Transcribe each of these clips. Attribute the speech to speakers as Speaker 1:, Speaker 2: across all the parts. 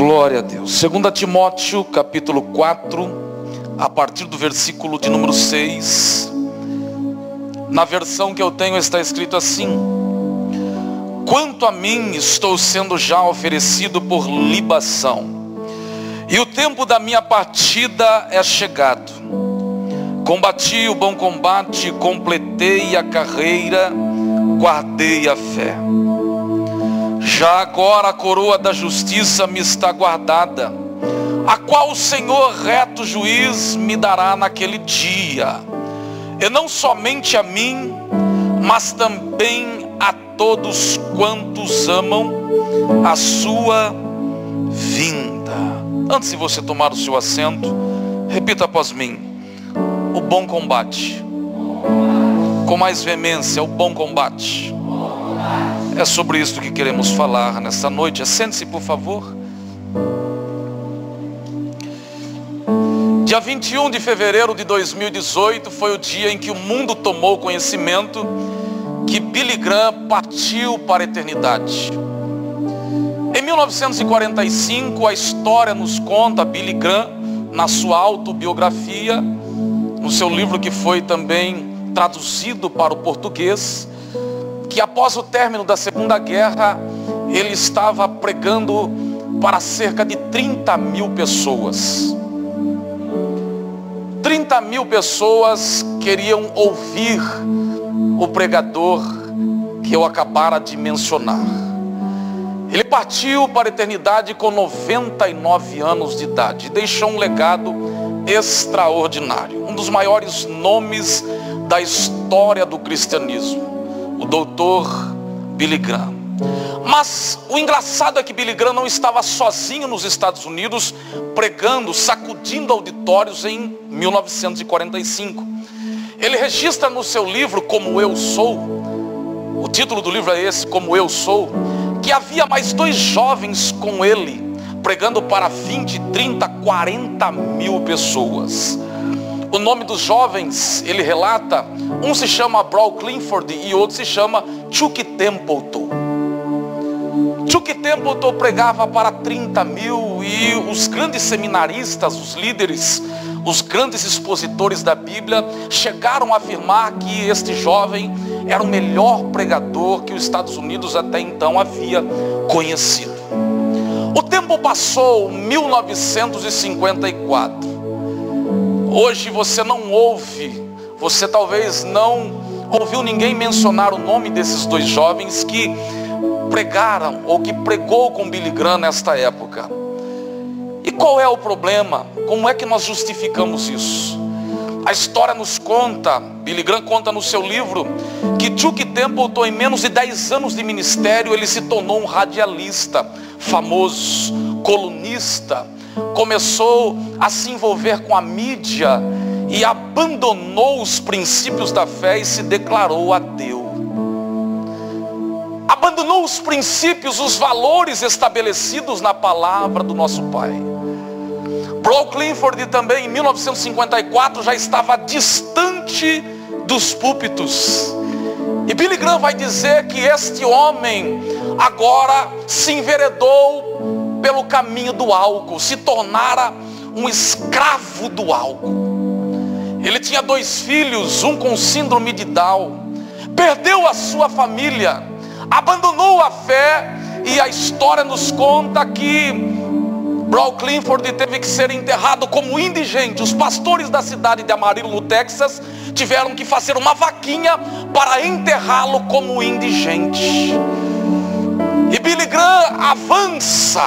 Speaker 1: Glória a Deus. 2 Timóteo capítulo 4, a partir do versículo de número 6. Na versão que eu tenho está escrito assim: quanto a mim, estou sendo já oferecido por libação, e o tempo da minha partida é chegado. Combati o bom combate, completei a carreira, guardei a fé. Já agora a coroa da justiça me está guardada, a qual o Senhor reto juiz me dará naquele dia, e não somente a mim, mas também a todos quantos amam a sua vinda. Antes de você tomar o seu assento, repita após mim: o bom combate. Com mais veemência: o bom combate. É sobre isso que queremos falar nesta noite. Assente-se, por favor. Dia 21 de fevereiro de 2018 foi o dia em que o mundo tomou conhecimento que Billy Graham partiu para a eternidade. Em 1945, a história nos conta, Billy Graham, na sua autobiografia, no seu livro que foi também traduzido para o português, que após o término da Segunda Guerra, ele estava pregando para cerca de 30 mil pessoas. 30 mil pessoas queriam ouvir o pregador que eu acabara de mencionar. Ele partiu para a eternidade com 99 anos de idade e deixou um legado extraordinário. Um dos maiores nomes da história do cristianismo, o doutor Billy Graham. Mas o engraçado é que Billy Graham não estava sozinho nos Estados Unidos pregando, sacudindo auditórios em 1945. Ele registra no seu livro Como Eu Sou, o título do livro é esse, Como Eu Sou, que havia mais 2 jovens com ele, pregando para 20, 30, 40 mil pessoas. O nome dos jovens, ele relata, um se chama Brooke Clifford e outro se chama Chuck Templeton. Chuck Templeton pregava para 30 mil e os grandes seminaristas, os líderes, os grandes expositores da Bíblia chegaram a afirmar que este jovem era o melhor pregador que os Estados Unidos até então havia conhecido. O tempo passou, 1954. Hoje você não ouve, você talvez não ouviu ninguém mencionar o nome desses 2 jovens que pregaram ou que pregou com Billy Graham nesta época. E qual é o problema? Como é que nós justificamos isso? A história nos conta, Billy Graham conta no seu livro, que Chuck Templeton, em menos de 10 anos de ministério, ele se tornou um radialista famoso, colunista, começou a se envolver com a mídia e abandonou os princípios da fé e se declarou ateu. Abandonou os princípios, os valores estabelecidos na palavra do nosso Pai. Brooke Clifford também, em 1954, já estava distante dos púlpitos. E Billy Graham vai dizer que este homem agora se enveredou pelo caminho do álcool, se tornara um escravo do álcool. Ele tinha 2 filhos, um com síndrome de Down, perdeu a sua família, abandonou a fé, e a história nos conta que Brooke Clifford teve que ser enterrado como indigente. Os pastores da cidade de Amarillo, no Texas, tiveram que fazer uma vaquinha para enterrá-lo como indigente. E Billy Graham avança,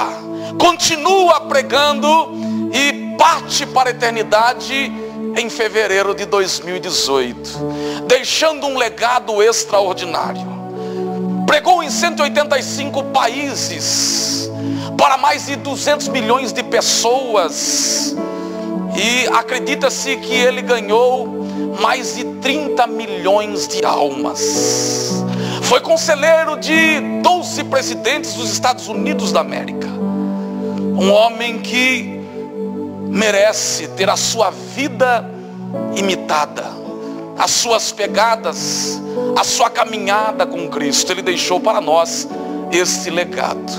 Speaker 1: continua pregando e parte para a eternidade em fevereiro de 2018, deixando um legado extraordinário. Pregou em 185 países, para mais de 200 milhões de pessoas, e acredita-se que ele ganhou mais de 30 milhões de almas. Foi conselheiro de 12 presidentes dos Estados Unidos da América. Um homem que merece ter a sua vida imitada, as suas pegadas, a sua caminhada com Cristo. Ele deixou para nós este legado.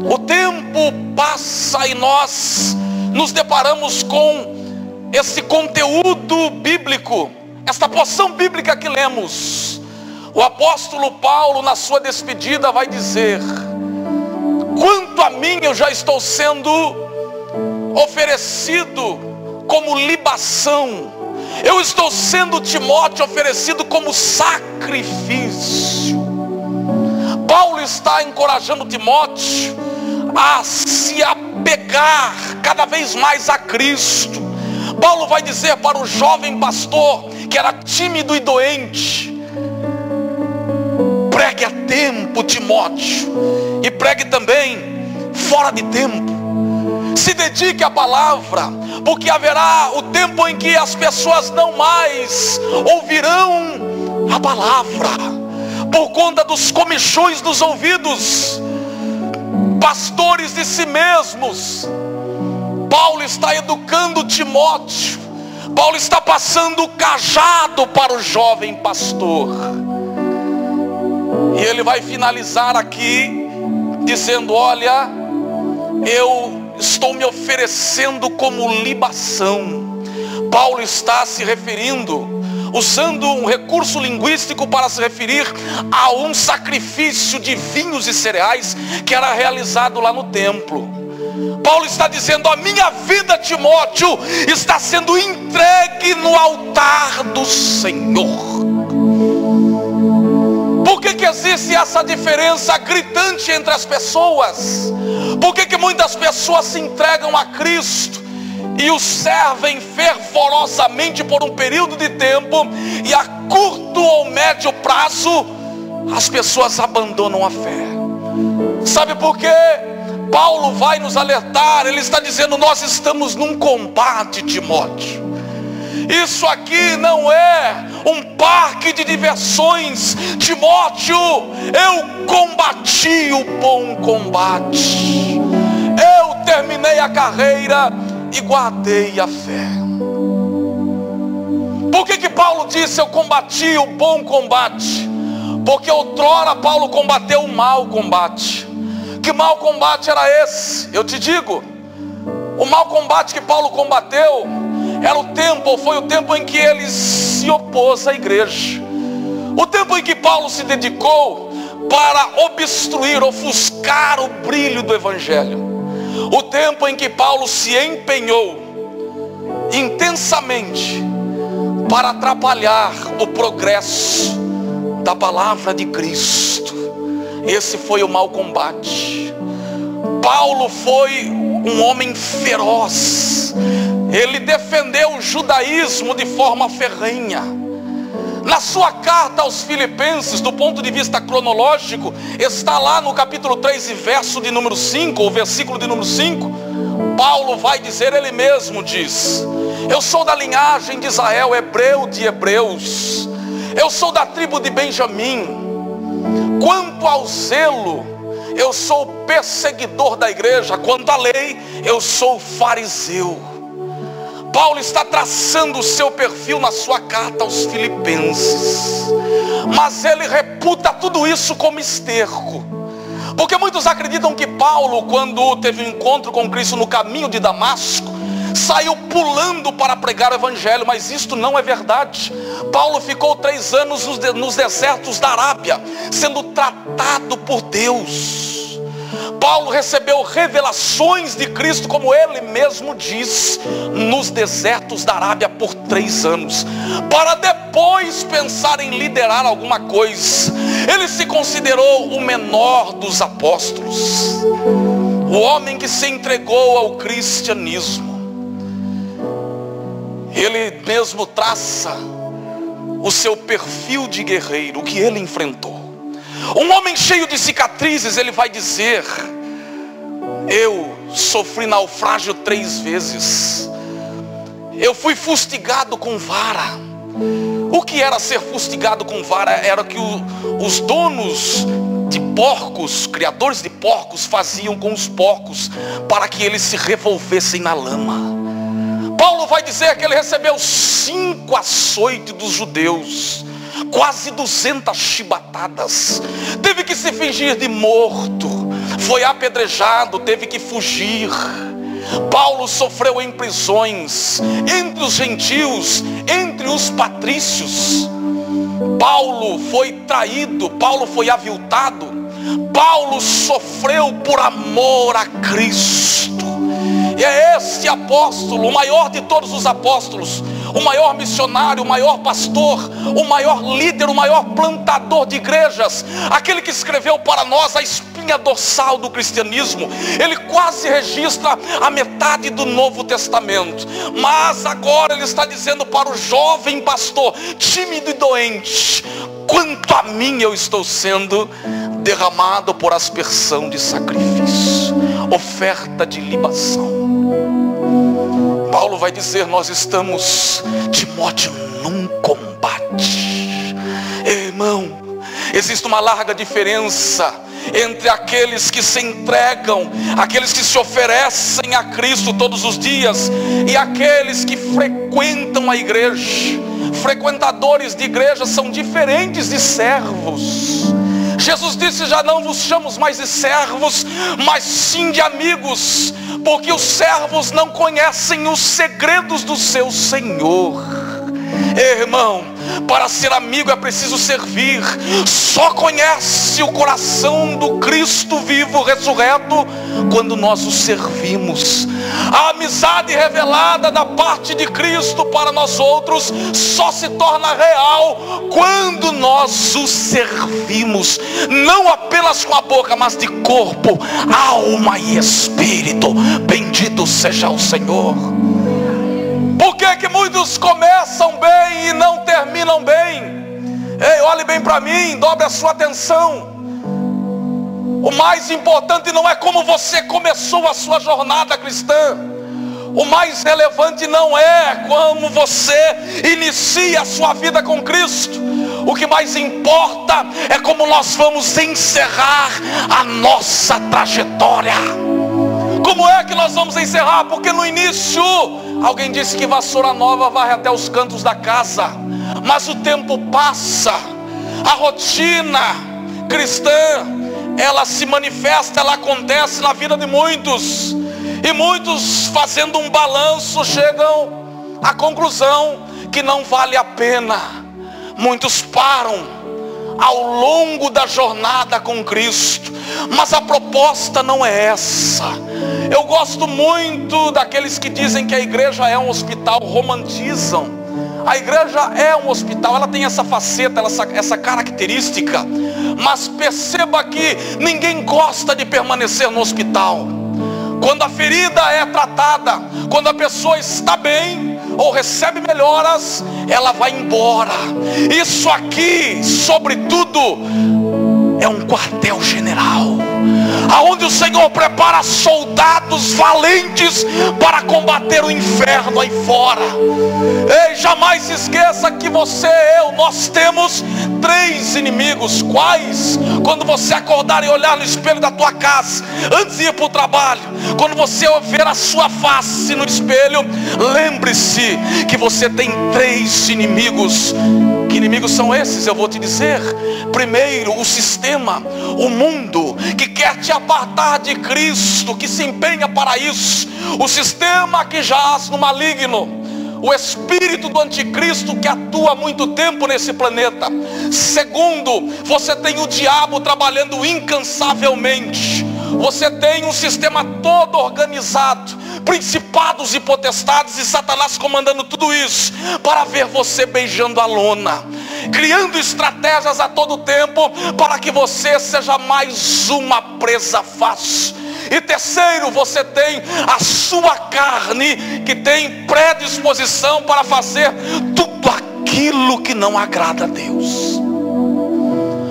Speaker 1: O tempo passa e nós nos deparamos com esse conteúdo bíblico, esta porção bíblica que lemos, o apóstolo Paulo, na sua despedida, vai dizer: quanto a mim, eu já estou sendo oferecido como libação, eu estou sendo, Timóteo, oferecido como sacrifício. Paulo está encorajando Timóteo a se apegar cada vez mais a Cristo. Paulo vai dizer para o jovem pastor que era tímido e doente: pregue a tempo, Timóteo, e pregue também fora de tempo. Se dedique à palavra, porque haverá o tempo em que as pessoas não mais ouvirão a palavra, por conta dos comichões dos ouvidos, pastores de si mesmos. Paulo está educando Timóteo, Paulo está passando o cajado para o jovem pastor, e ele vai finalizar aqui dizendo: olha, eu estou me oferecendo como libação. Paulo está se referindo, usando um recurso linguístico para se referir a um sacrifício de vinhos e cereais que era realizado lá no templo. Paulo está dizendo: a minha vida, Timóteo, está sendo entregue no altar do Senhor. Por que existe essa diferença gritante entre as pessoas? Por que muitas pessoas se entregam a Cristo e o servem fervorosamente por um período de tempo, e a curto ou médio prazo as pessoas abandonam a fé? Sabe por quê? Paulo vai nos alertar, ele está dizendo: nós estamos num combate, Timóteo. Isso aqui não é um parque de diversões, Timóteo. Eu combati o bom combate, eu terminei a carreira e guardei a fé. Por que Paulo disse: eu combati o bom combate? Porque outrora Paulo combateu o mau combate. Que mau combate era esse? Eu te digo, o mau combate que Paulo combateu era o tempo, foi o tempo em que ele se opôs à igreja, o tempo em que Paulo se dedicou para obstruir, ofuscar o brilho do evangelho, o tempo em que Paulo se empenhou intensamente para atrapalhar o progresso da palavra de Cristo. Esse foi o mau combate. Paulo foi um homem feroz, ele defendeu o judaísmo de forma ferrenha. Na sua carta aos Filipenses, do ponto de vista cronológico, está lá no capítulo 3 e verso de número 5, ou versículo de número 5, Paulo vai dizer, ele mesmo diz: eu sou da linhagem de Israel, hebreu de hebreus, eu sou da tribo de Benjamim. Quanto ao zelo, eu sou perseguidor da igreja. Quanto à lei, eu sou fariseu. Paulo está traçando o seu perfil na sua carta aos Filipenses, mas ele reputa tudo isso como esterco, porque muitos acreditam que Paulo, quando teve um encontro com Cristo no caminho de Damasco, saiu pulando para pregar o evangelho, mas isto não é verdade. Paulo ficou 3 anos nos desertos da Arábia, sendo tratado por Deus. Paulo recebeu revelações de Cristo, como ele mesmo diz, nos desertos da Arábia por 3 anos, para depois pensar em liderar alguma coisa. Ele se considerou o menor dos apóstolos, o homem que se entregou ao cristianismo. Ele mesmo traça o seu perfil de guerreiro, o que ele enfrentou. Um homem cheio de cicatrizes, ele vai dizer: eu sofri naufrágio 3 vezes, eu fui fustigado com vara. O que era ser fustigado com vara? Era que os donos de porcos, criadores de porcos, faziam com os porcos para que eles se revolvessem na lama. Paulo vai dizer que ele recebeu 5 açoites dos judeus, quase 200 chibatadas, teve que se fingir de morto, foi apedrejado, teve que fugir. Paulo sofreu em prisões, entre os gentios, entre os patrícios. Paulo foi traído, Paulo foi aviltado. Paulo sofreu por amor a Cristo. E é este apóstolo, o maior de todos os apóstolos, o maior missionário, o maior pastor, o maior líder, o maior plantador de igrejas, aquele que escreveu para nós a espinha dorsal do cristianismo. Ele quase registra a metade do Novo Testamento, mas agora ele está dizendo para o jovem pastor, tímido e doente: quanto a mim, eu estou sendo derramado por aspersão de sacrifício, oferta de libação. Paulo vai dizer: nós estamos, Timóteo, num combate. Irmão, existe uma larga diferença entre aqueles que se entregam, aqueles que se oferecem a Cristo todos os dias, e aqueles que frequentam a igreja. Frequentadores de igreja são diferentes de servos. Jesus disse: já não vos chamo mais de servos, mas sim de amigos, porque os servos não conhecem os segredos do seu Senhor. Irmão, para ser amigo é preciso servir. Só conhece o coração do Cristo vivo, ressurreto, quando nós o servimos. A amizade revelada da parte de Cristo para nós outros só se torna real quando nós o servimos, não apenas com a boca, mas de corpo, alma e espírito. Bendito seja o Senhor. Por que muitos começam bem e não terminam bem? Ei, olhe bem para mim, dobre a sua atenção. O mais importante não é como você começou a sua jornada cristã. O mais relevante não é como você inicia a sua vida com Cristo. O que mais importa é como nós vamos encerrar a nossa trajetória. Como é que nós vamos encerrar? Porque no início, alguém disse que vassoura nova varre até os cantos da casa. Mas o tempo passa, a rotina cristã, ela se manifesta, ela acontece na vida de muitos. E muitos, fazendo um balanço, chegam à conclusão que não vale a pena. Muitos param ao longo da jornada com Cristo, mas a proposta não é essa. Eu gosto muito daqueles que dizem que a igreja é um hospital, romantizam. A igreja é um hospital, ela tem essa faceta, essa característica. Mas perceba que ninguém gosta de permanecer no hospital. Quando a ferida é tratada, quando a pessoa está bem ou recebe melhoras, ela vai embora. Isso aqui, sobretudo, é um quartel-general, aonde o Senhor prepara soldados valentes para combater o inferno aí fora. Ei, jamais se esqueça que você e eu, nós temos 3 inimigos. Quais? Quando você acordar e olhar no espelho da tua casa, antes de ir para o trabalho, quando você ver a sua face no espelho, lembre-se que você tem 3 inimigos. Que inimigos são esses? Eu vou te dizer. Primeiro, o sistema, o mundo, que quer te apartar de Cristo, que se empenha para isso. O sistema que jaz no maligno. O espírito do anticristo que atua há muito tempo nesse planeta. Segundo, você tem o diabo trabalhando incansavelmente. Você tem um sistema todo organizado, principados e potestades, e Satanás comandando tudo isso, para ver você beijando a lona, criando estratégias a todo tempo, para que você seja mais uma presa fácil. E terceiro, você tem a sua carne, que tem predisposição para fazer tudo aquilo que não agrada a Deus.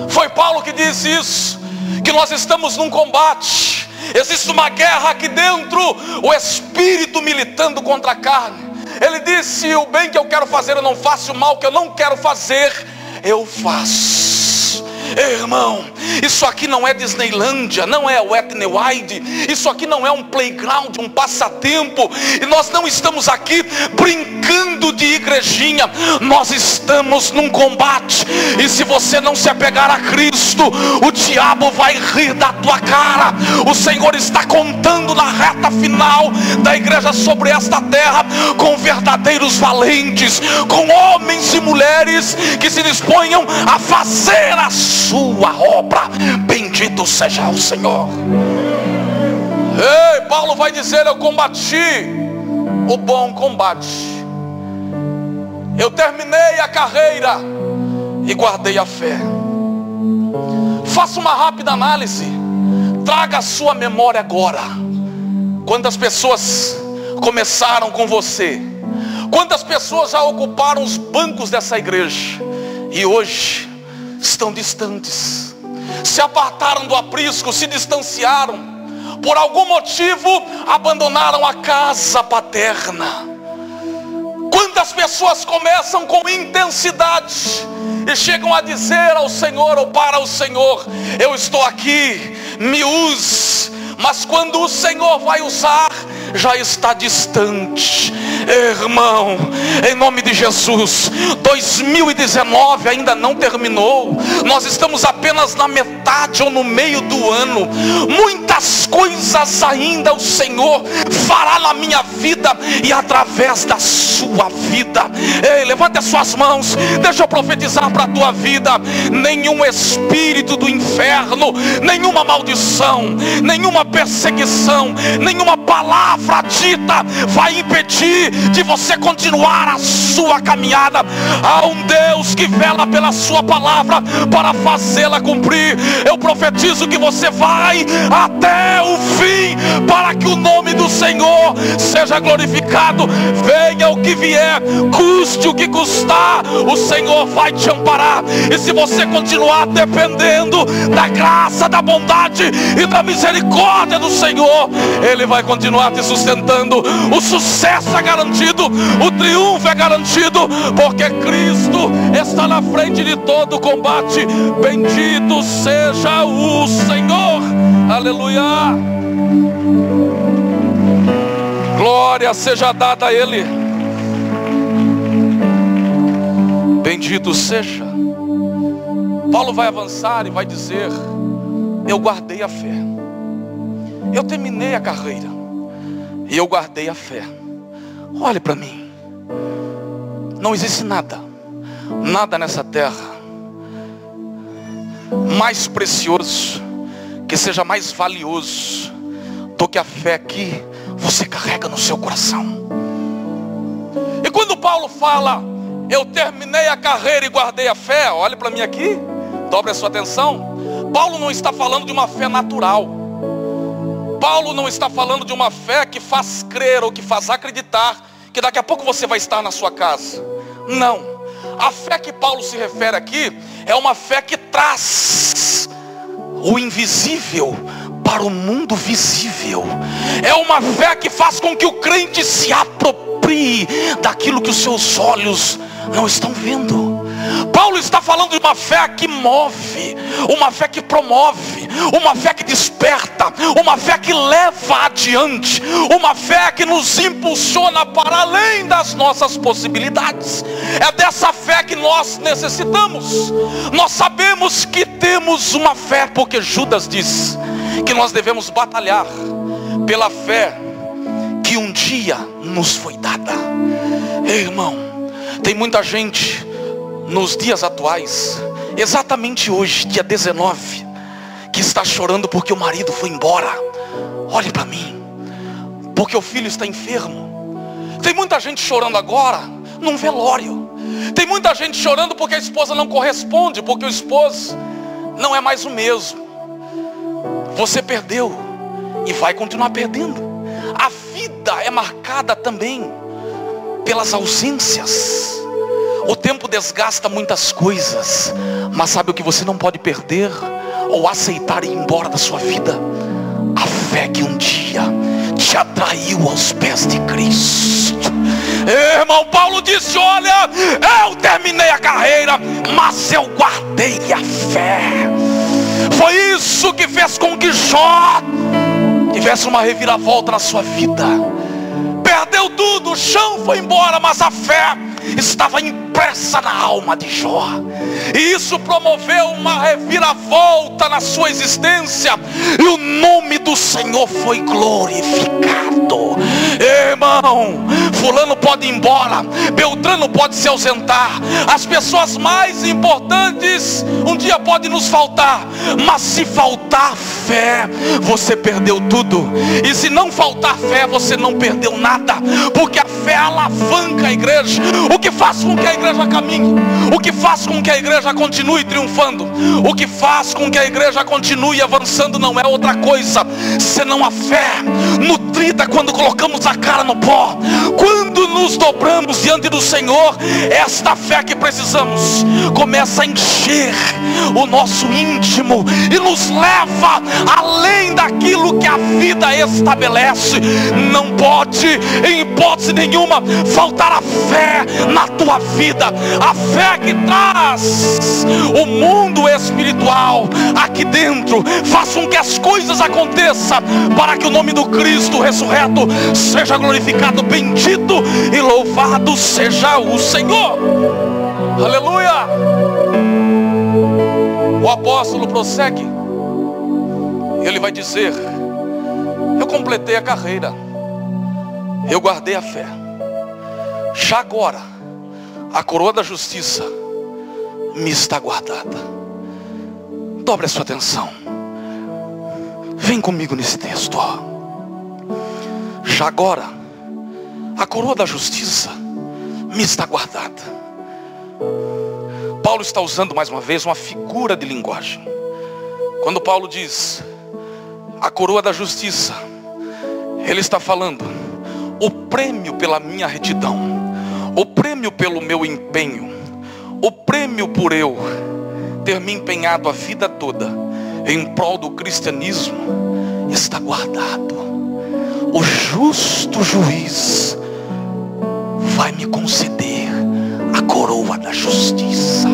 Speaker 1: Foi Paulo que disse isso, que nós estamos num combate. Existe uma guerra aqui dentro, o espírito militando contra a carne. Ele disse: o bem que eu quero fazer eu não faço, o mal que eu não quero fazer eu faço. Ei, irmão, isso aqui não é Disneylândia, não é Wet n Wild, isso aqui não é um playground, um passatempo, e nós não estamos aqui brincando de igrejinha, nós estamos num combate, e se você não se apegar a Cristo, o diabo vai rir da tua cara. O Senhor está contando na reta final da igreja sobre esta terra, com verdadeiros valentes, com homens e mulheres que se disponham a fazer a sua obra. Bendito seja o Senhor. Ei, Paulo vai dizer: eu combati o bom combate, eu terminei a carreira e guardei a fé. Faça uma rápida análise, traga a sua memória agora. Quantas pessoas começaram com você? Quantas pessoas já ocuparam os bancos dessa igreja e hoje estão distantes, se apartaram do aprisco, se distanciaram, por algum motivo abandonaram a casa paterna? Quantas pessoas começam com intensidade e chegam a dizer ao Senhor ou para o Senhor: eu estou aqui, me use. Mas quando o Senhor vai usar, já está distante. Irmão, em nome de Jesus, 2019 ainda não terminou. Nós estamos apenas na metade ou no meio do ano. Muitas coisas ainda o Senhor fará na minha vida e através da sua vida. Ei, levante as suas mãos, deixa eu profetizar para a tua vida. Nenhum espírito do inferno, nenhuma maldição, nenhuma perseguição, nenhuma palavra dita vai impedir de você continuar a sua caminhada. Há um Deus que vela pela sua palavra para fazê-la cumprir. Eu profetizo que você vai até o fim, para que o nome do Senhor seja glorificado. Venha o que vier, custe o que custar, o Senhor vai te amparar. E se você continuar dependendo da graça, da bondade e da misericórdia do Senhor, Ele vai continuar te sustentando. O sucesso é garantido, o triunfo é garantido, porque Cristo está na frente de todo o combate. Bendito seja o Senhor. Aleluia. Glória seja dada a Ele. Bendito seja. Paulo vai avançar e vai dizer: eu guardei a fé, eu terminei a carreira e eu guardei a fé. Olhe para mim, não existe nada nessa terra mais precioso, que seja mais valioso do que a fé que você carrega no seu coração. E quando Paulo fala: eu terminei a carreira e guardei a fé, olhe para mim aqui, dobre a sua atenção. Paulo não está falando de uma fé natural. Paulo não está falando de uma fé que faz crer ou que faz acreditar que daqui a pouco você vai estar na sua casa. Não, a fé que Paulo se refere aqui é uma fé que traz o invisível para o mundo visível. É uma fé que faz com que o crente se aproprie daquilo que os seus olhos não estão vendo. Paulo está falando de uma fé que move, uma fé que promove, uma fé que desperta, uma fé que leva adiante, uma fé que nos impulsiona para além das nossas possibilidades. É dessa fé que nós necessitamos. Nós sabemos que temos uma fé, porque Judas diz que nós devemos batalhar pela fé que um dia nos foi dada. Ei, irmão, tem muita gente nos dias atuais, exatamente hoje, dia 19, que está chorando porque o marido foi embora. Olhe para mim, porque o filho está enfermo. Tem muita gente chorando agora num velório. Tem muita gente chorando porque a esposa não corresponde, porque o esposo não é mais o mesmo. Você perdeu e vai continuar perdendo. A vida é marcada também pelas ausências. O tempo desgasta muitas coisas, mas sabe o que você não pode perder ou aceitar ir embora da sua vida? A fé que um dia te atraiu aos pés de Cristo. Irmão, Paulo disse: olha, eu terminei a carreira, mas eu guardei a fé. Foi isso que fez com que Jó tivesse uma reviravolta na sua vida. Perdeu tudo, o chão foi embora, mas a fé estava impressa na alma de Jó. E isso promoveu uma reviravolta na sua existência. E o nome do Senhor foi glorificado. Irmão, fulano pode ir embora, Beltrano pode se ausentar, as pessoas mais importantes um dia podem nos faltar, mas se faltar fé, você perdeu tudo. E se não faltar fé, você não perdeu nada, porque a fé alavanca a igreja. O que faz com que a igreja caminhe, o que faz com que a igreja continue triunfando, o que faz com que a igreja continue avançando não é outra coisa senão a fé nutrida quando colocamos a cara no pó, quando nos dobramos diante do Senhor. Esta fé que precisamos começa a encher o nosso íntimo e nos leva além daquilo que a vida estabelece. Não pode, em hipótese nenhuma, faltar a fé na tua vida, a fé que traz o mundo espiritual aqui dentro, faz com que as coisas aconteçam, para que o nome do Cristo ressurreto seja glorificado. Bendito e louvado seja o Senhor. Aleluia. O apóstolo prossegue, ele vai dizer: eu completei a carreira, eu guardei a fé, já agora a coroa da justiça me está guardada. Dobre a sua atenção, vem comigo nesse texto. Já agora a coroa da justiça me está guardada. Paulo está usando mais uma vez uma figura de linguagem. Quando Paulo diz a coroa da justiça, ele está falando o prêmio pela minha retidão, o prêmio pelo meu empenho, o prêmio por eu ter me empenhado a vida toda em prol do cristianismo está guardado. O justo juiz vai me conceder a coroa da justiça.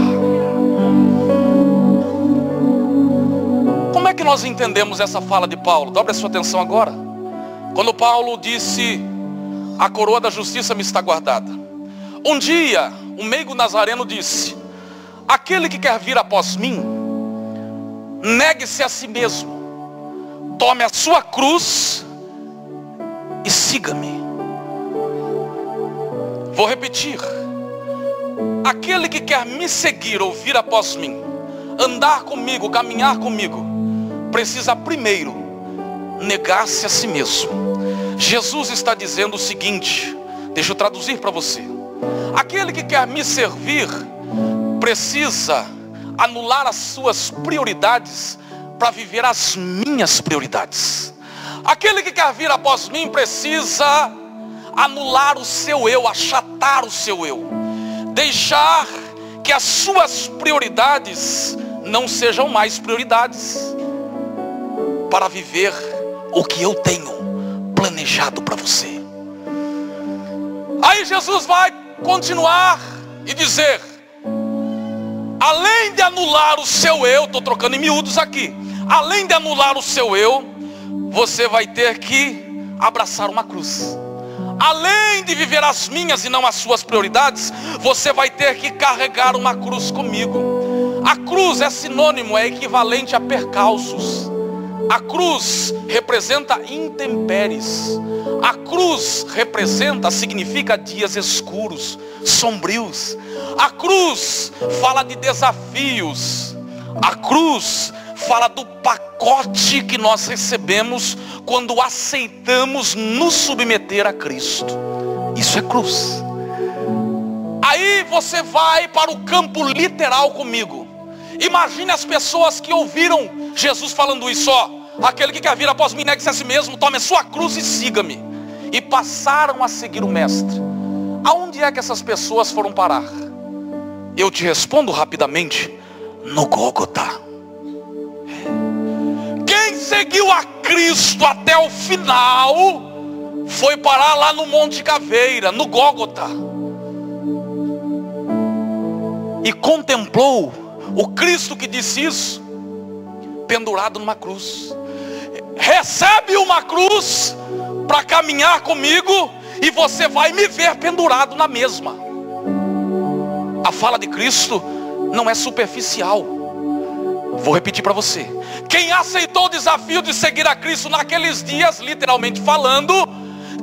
Speaker 1: Como é que nós entendemos essa fala de Paulo? Dobre a sua atenção agora. Quando Paulo disse a coroa da justiça me está guardada, um dia um meigo nazareno disse: aquele que quer vir após mim, negue-se a si mesmo, tome a sua cruz e siga-me. Vou repetir: aquele que quer me seguir ou vir após mim, andar comigo, caminhar comigo, precisa primeiro negar-se a si mesmo. Jesus está dizendo o seguinte, deixa eu traduzir para você: aquele que quer me servir precisa anular as suas prioridades para viver as minhas prioridades. Aquele que quer vir após mim precisa anular o seu eu, achatar o seu eu, deixar que as suas prioridades não sejam mais prioridades, para viver o que eu tenho planejado para você. Aí Jesus vai continuar e dizer: além de anular o seu eu, estou trocando em miúdos aqui, além de anular o seu eu, você vai ter que abraçar uma cruz. Além de viver as minhas e não as suas prioridades, você vai ter que carregar uma cruz comigo. A cruz é sinônimo, é equivalente a percalços. A cruz representa intempéries. A cruz representa, significa dias escuros, sombrios. A cruz fala de desafios. A cruz fala do pacote que nós recebemos quando aceitamos nos submeter a Cristo. Isso é cruz. Aí você vai para o campo literal comigo. Imagine as pessoas que ouviram Jesus falando isso, ó: aquele que quer vir após mim, negue-se a si mesmo, tome a sua cruz e siga-me. E passaram a seguir o mestre. Aonde é que essas pessoas foram parar? Eu te respondo rapidamente: no Gólgota. Quem seguiu a Cristo até o final foi parar lá no Monte Caveira, no Gólgota, e contemplou o Cristo que disse isso, pendurado numa cruz. Recebe uma cruz para caminhar comigo, e você vai me ver pendurado na mesma. A fala de Cristo não é superficial. Vou repetir para você. Quem aceitou o desafio de seguir a Cristo naqueles dias, literalmente falando,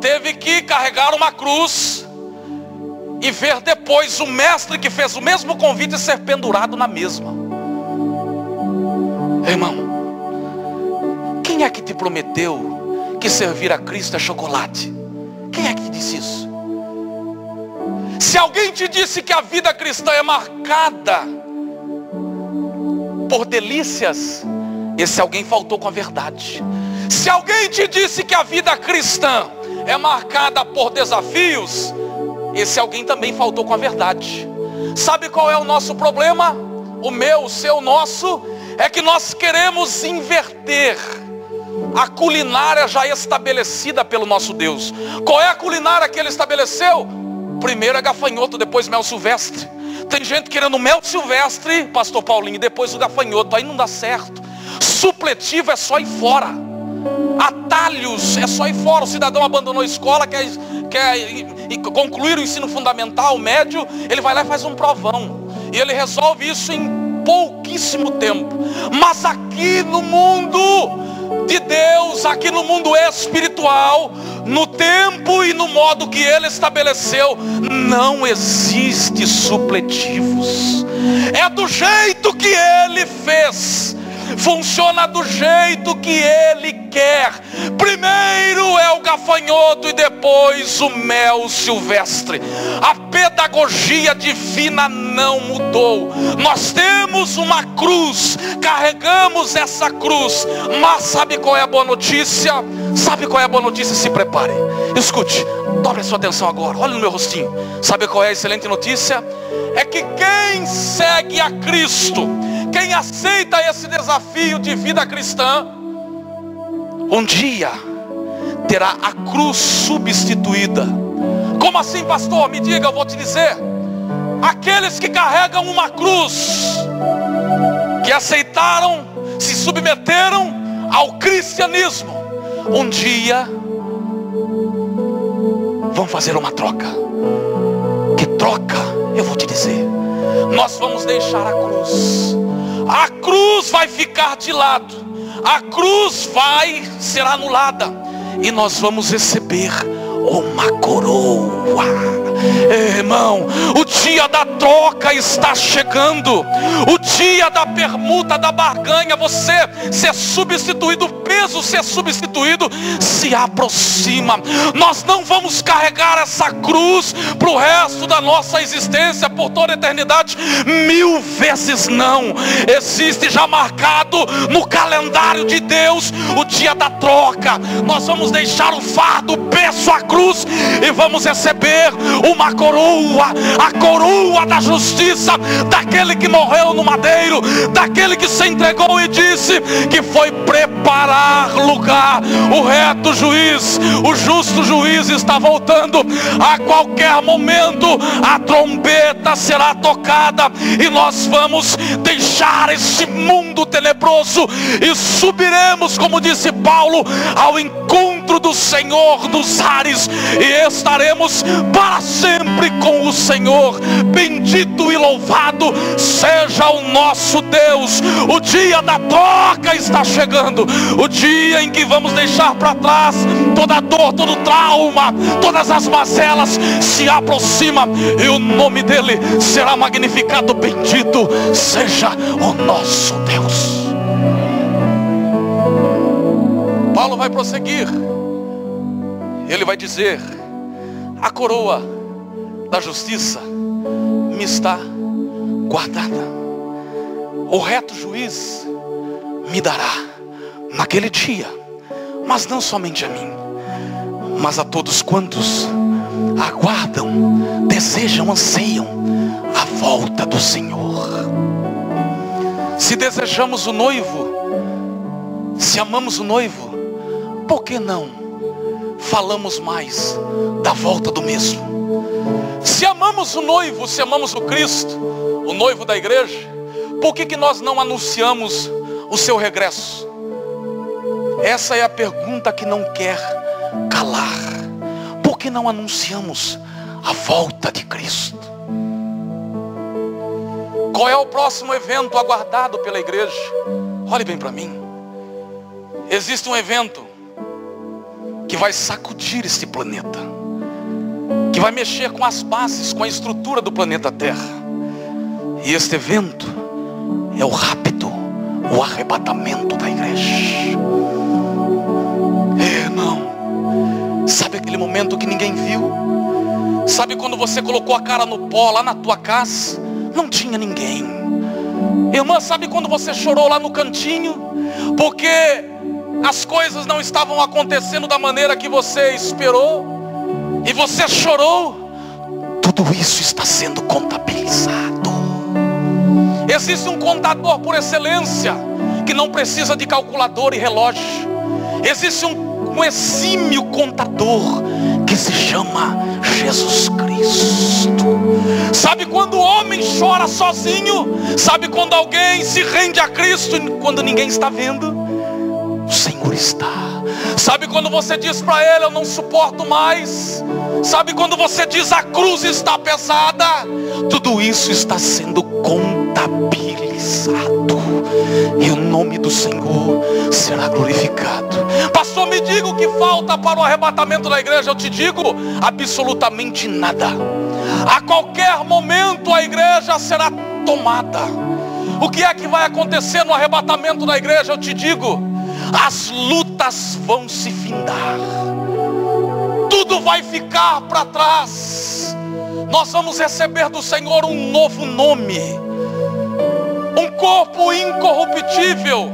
Speaker 1: teve que carregar uma cruz e ver depois o mestre que fez o mesmo convite ser pendurado na mesma. Irmão, quem é que te prometeu que servir a Cristo é chocolate? Quem é que te disse isso? Se alguém te disse que a vida cristã é marcada por delícias, esse alguém faltou com a verdade. Se alguém te disse que a vida cristã é marcada por desafios, esse alguém também faltou com a verdade. Sabe qual é o nosso problema? O meu, o seu, o nosso, é que nós queremos inverter a culinária já estabelecida pelo nosso Deus. Qual é a culinária que Ele estabeleceu? Primeiro é gafanhoto, depois mel silvestre. Tem gente querendo mel silvestre, pastor Paulinho, e depois o gafanhoto. Aí não dá certo. Supletivo é só ir fora. Atalhos é só ir fora. O cidadão abandonou a escola, quer concluir o ensino fundamental, médio, ele vai lá e faz um provão. E ele resolve isso em pouquíssimo tempo. Mas aqui no mundo de Deus, aqui no mundo espiritual, no tempo e no modo que Ele estabeleceu, não existe supletivos. É do jeito que Ele fez, funciona do jeito que Ele quer. Primeiro é o gafanhoto e depois o mel silvestre. A pedagogia divina não mudou. Nós temos uma cruz, carregamos essa cruz. Mas sabe qual é a boa notícia? Sabe qual é a boa notícia? Se prepare, escute, dobre a sua atenção agora, olha no meu rostinho. Sabe qual é a excelente notícia? É que quem segue a Cristo, quem aceita esse desafio de vida cristã, um dia terá a cruz substituída. Como assim, pastor? Me diga, eu vou te dizer. Aqueles que carregam uma cruz, que aceitaram, se submeteram ao cristianismo, um dia vão fazer uma troca. Que troca? Eu vou te dizer. Nós vamos deixar a cruz. A cruz vai ficar de lado. A cruz vai ser anulada. E nós vamos receber uma coroa. Irmão, o dia da troca está chegando. O dia da permuta, da barganha, você ser substituído, o peso ser substituído, se aproxima. Nós não vamos carregar essa cruz para o resto da nossa existência, por toda a eternidade. 1000 vezes não. Existe já marcado no calendário de Deus o dia da troca. Nós vamos deixar o fardo, o peso, a cruz, e vamos receber uma coroa, a coroa da justiça, daquele que morreu no madeiro, daquele que se entregou e disse que foi preparar lugar. O reto juiz, o justo juiz está voltando. A qualquer momento a trombeta será tocada e nós vamos deixar esse mundo tenebroso e subiremos, como disse Paulo, ao encontro do Senhor dos ares, e estaremos para sempre com o Senhor. Bendito e louvado seja o nosso Deus. O dia da troca está chegando, o dia em que vamos deixar para trás toda dor, todo trauma, todas as mazelas se aproxima, e o nome dele será magnificado. Bendito seja o nosso Deus. Paulo vai prosseguir. Ele vai dizer: a coroa da justiça me está guardada. O reto juiz me dará naquele dia, mas não somente a mim, mas a todos quantos aguardam, desejam, anseiam a volta do Senhor. Se desejamos o noivo, se amamos o noivo, por que não falamos mais da volta do mesmo. Se amamos o noivo, se amamos o Cristo, o noivo da igreja, por que nós não anunciamos o seu regresso? Essa é a pergunta que não quer calar. Por que não anunciamos a volta de Cristo? Qual é o próximo evento aguardado pela igreja? Olhe bem para mim. Existe um evento que vai sacudir este planeta, que vai mexer com as bases, com a estrutura do planeta Terra. E este evento é o rapto, o arrebatamento da igreja. Irmão, sabe aquele momento que ninguém viu? Sabe quando você colocou a cara no pó lá na tua casa? Não tinha ninguém. Irmã, sabe quando você chorou lá no cantinho? Porque as coisas não estavam acontecendo da maneira que você esperou, e você chorou. Tudo isso está sendo contabilizado. Existe um contador por excelência, que não precisa de calculador e relógio. Existe um exímio contador, que se chama Jesus Cristo. Sabe quando o homem chora sozinho? Sabe quando alguém se rende a Cristo quando ninguém está vendo? O Senhor está. Sabe quando você diz para Ele: eu não suporto mais? Sabe quando você diz: a cruz está pesada? Tudo isso está sendo contabilizado, e o nome do Senhor será glorificado. Pastor, me diga o que falta para o arrebatamento da igreja. Eu te digo: absolutamente nada. A qualquer momento a igreja será tomada. O que é que vai acontecer no arrebatamento da igreja? Eu te digo: as lutas vão se findar, tudo vai ficar para trás. Nós vamos receber do Senhor um novo nome, um corpo incorruptível,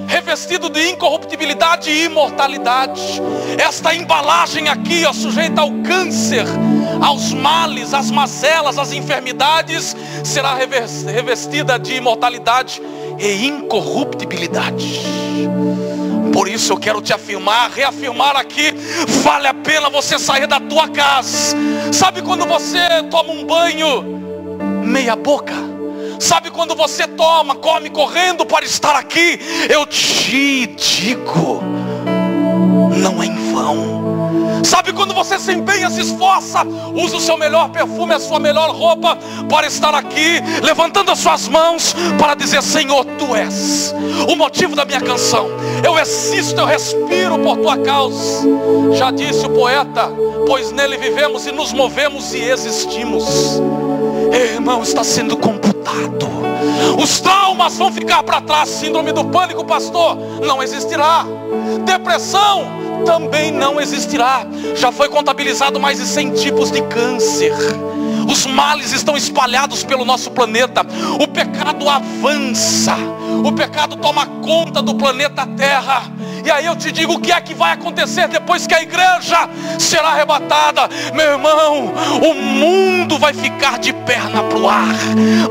Speaker 1: revestido de incorruptibilidade e imortalidade. Esta embalagem aqui, ó, sujeita ao câncer, aos males, às mazelas, às enfermidades, será revestida de imortalidade e incorruptibilidade. Por isso eu quero te reafirmar aqui: vale a pena você sair da tua casa. Sabe quando você toma um banho meia boca? Sabe quando você come correndo para estar aqui? Eu te digo, não é em vão. Sabe quando você se empenha, se esforça, usa o seu melhor perfume, a sua melhor roupa para estar aqui, levantando as suas mãos para dizer: Senhor, Tu és o motivo da minha canção. Eu existo, eu respiro por Tua causa. Já disse o poeta: pois nele vivemos e nos movemos e existimos. Irmão, está sendo computado. Os traumas vão ficar para trás. Síndrome do pânico, pastor, não existirá. Depressão também não existirá. Já foi contabilizado mais de 100 tipos de câncer. Os males estão espalhados pelo nosso planeta. O pecado avança. O pecado toma conta do planeta Terra. E aí eu te digo: o que é que vai acontecer depois que a igreja será arrebatada? Meu irmão, o mundo vai ficar de perna para o ar.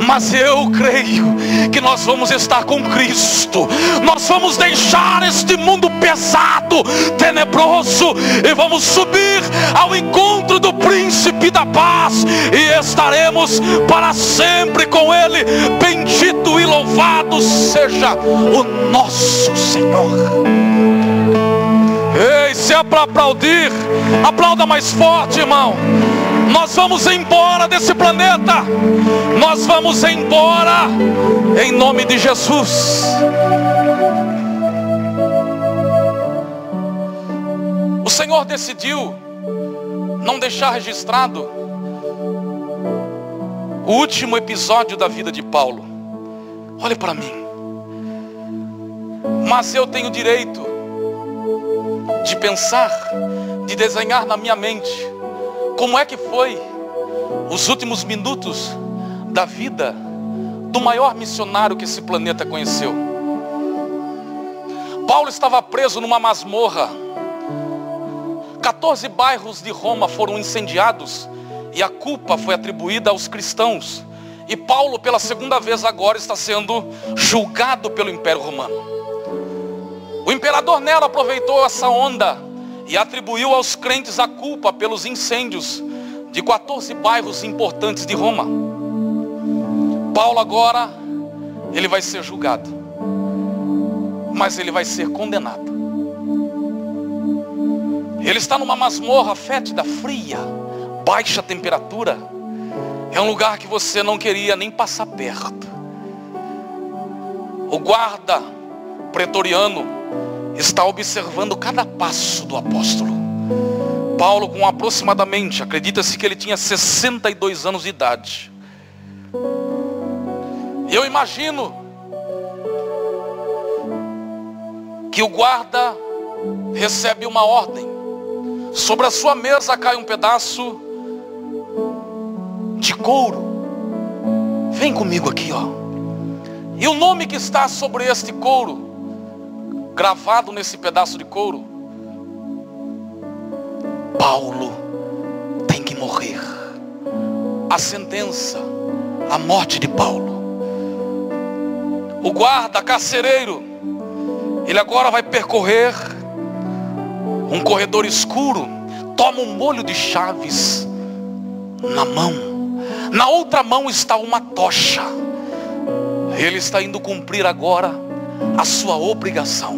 Speaker 1: Mas eu creio que nós vamos estar com Cristo. Nós vamos deixar este mundo pesado, tenebroso, e vamos subir ao encontro do príncipe da paz, e estaremos para sempre com Ele. Bendito e louvado seja o nosso Senhor. Ei, se é para aplaudir, aplauda mais forte, irmão. Nós vamos embora desse planeta. Nós vamos embora em nome de Jesus. O Senhor decidiu não deixar registrado o último episódio da vida de Paulo. Olhe para mim. Mas eu tenho direito de pensar, de desenhar na minha mente como é que foi os últimos minutos da vida do maior missionário que esse planeta conheceu. Paulo estava preso numa masmorra. 14 bairros de Roma foram incendiados e a culpa foi atribuída aos cristãos. E Paulo, pela segunda vez agora, está sendo julgado pelo Império Romano. O imperador Nero aproveitou essa onda e atribuiu aos crentes a culpa pelos incêndios de 14 bairros importantes de Roma. Paulo agora, ele vai ser julgado, mas ele vai ser condenado. Ele está numa masmorra fétida, fria, baixa temperatura. É um lugar que você não queria nem passar perto. O guarda pretoriano está observando cada passo do apóstolo. Paulo, com aproximadamente, acredita-se que ele tinha 62 anos de idade. Eu imagino que o guarda recebe uma ordem. Sobre a sua mesa cai um pedaço de couro. Vem comigo aqui, ó. E o nome que está sobre este couro, gravado nesse pedaço de couro: Paulo tem que morrer. A sentença, a morte de Paulo. O guarda carcereiro, ele agora vai percorrer um corredor escuro, toma um molho de chaves na mão. Na outra mão está uma tocha. Ele está indo cumprir agora a sua obrigação.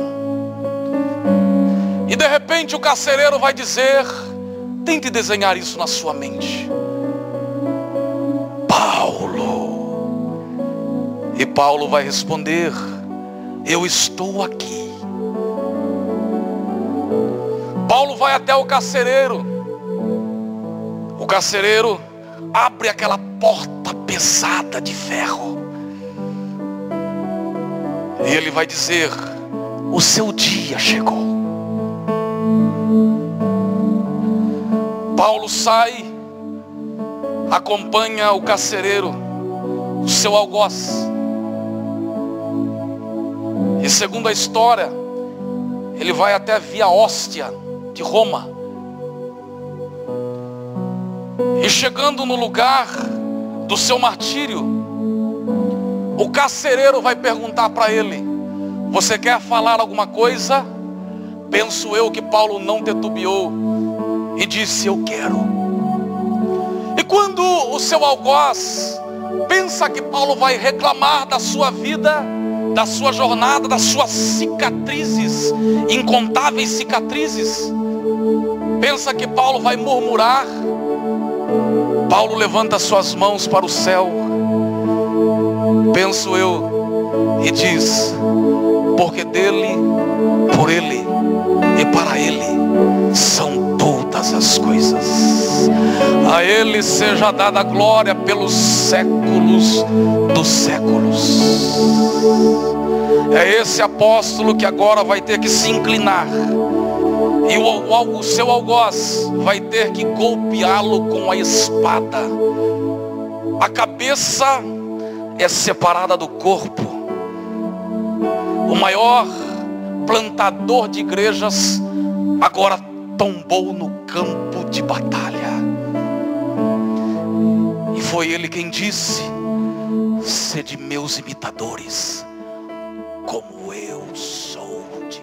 Speaker 1: E de repente o carcereiro vai dizer: tente desenhar isso na sua mente. Paulo. E Paulo vai responder: eu estou aqui. Paulo vai até o carcereiro. O carcereiro abre aquela porta pesada de ferro. E ele vai dizer: o seu dia chegou. Paulo sai, acompanha o carcereiro, o seu algoz. E segundo a história, ele vai até a Via Óstia de Roma. E chegando no lugar do seu martírio, o carcereiro vai perguntar para ele: você quer falar alguma coisa? Penso eu que Paulo não titubeou e disse: eu quero. E quando o seu algoz pensa que Paulo vai reclamar da sua vida, da sua jornada, das suas cicatrizes, incontáveis cicatrizes, pensa que Paulo vai murmurar, Paulo levanta suas mãos para o céu, penso eu, e diz: porque dele, por ele e para ele são todas as coisas. A ele seja dada a glória pelos séculos dos séculos. É esse apóstolo que agora vai ter que se inclinar, e o seu algoz vai ter que golpeá-lo com a espada. A cabeça é separada do corpo. O maior plantador de igrejas agora tombou no campo de batalha. E foi ele quem disse: sede meus imitadores, como eu sou de